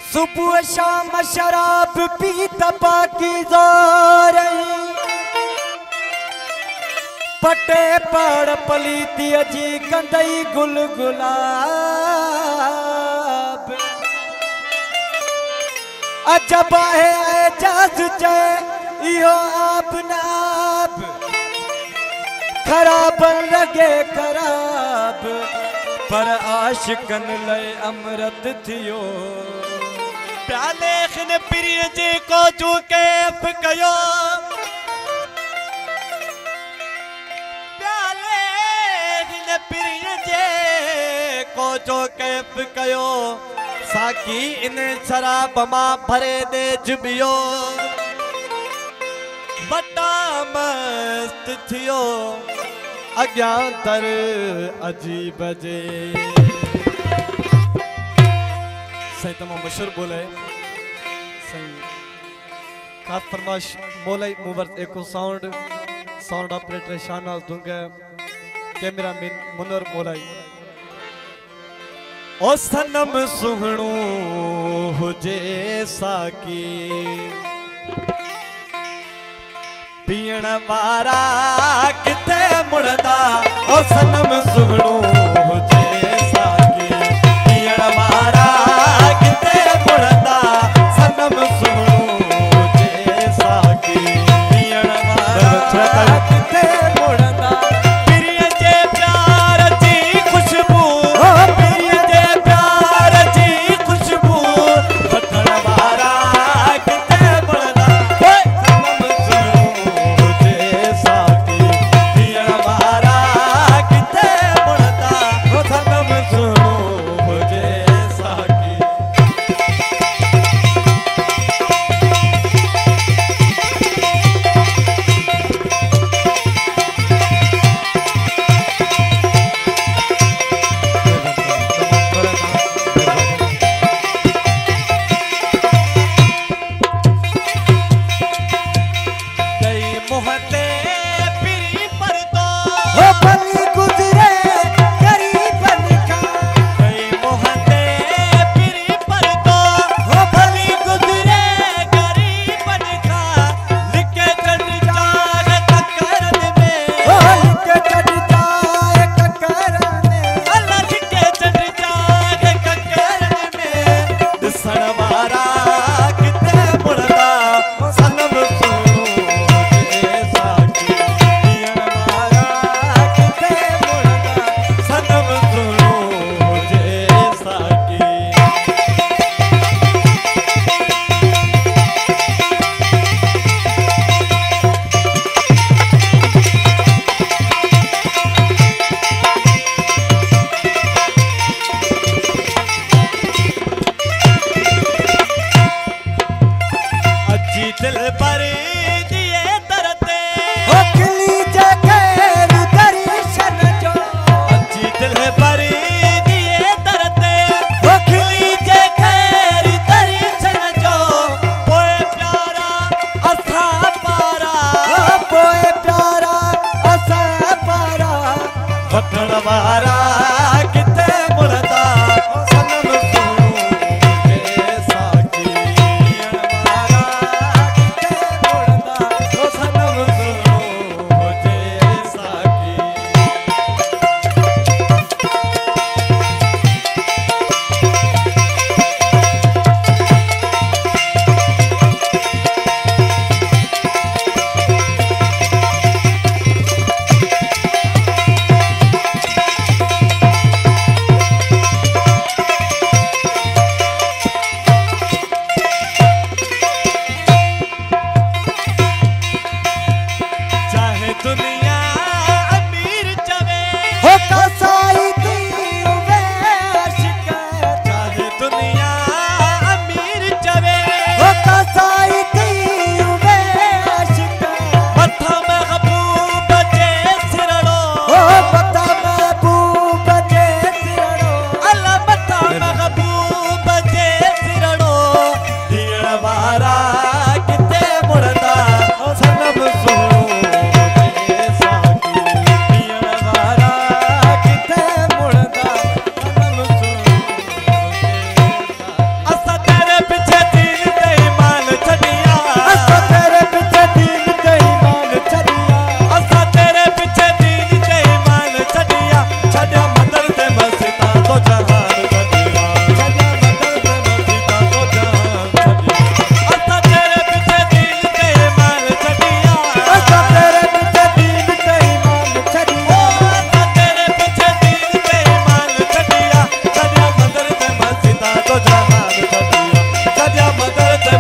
सुबह शाम शराब पीता पाकीज़ा रही, पटे पड़ पलीती अजी कंदई गुल गुलाब। अजब है एजाज चे इहो आब नाब, खराब लगे खराब पर आशिकन लय अमृत थियो। प्याले खिन पिरिय जे को जो कैफ कयो, प्याले खिन पिरिय जे को जो कैफ कयो, साकी इन शराब मां भरे दे जुबियो। बटा मस्त थियो अग्या तर अजीब जे। सही तमाम मशहूर बोले सही खास फरमाश मोलाई मुवर एको साउंड ऑपरेटर शाहनाज दुंगे, कैमरामैन मुनर मोलाई। ओ सनम सुहणो हुजे साकी, पीण वारा किथे मुड़दा। ओ सनम सुहणो हुजे साकी, पीण वारा किथे मुड़दा। सनम सुहणो हुजे साकी, पीण वारा किथे मुड़दा। पिरिय जे प्यार जी खुशबू, पिरिय जे प्यार जी खुशबू, वठण वारा किथे मुड़दा। सनम सुहणो हुजे साकी, पीण वारा किथे मुड़दा। ते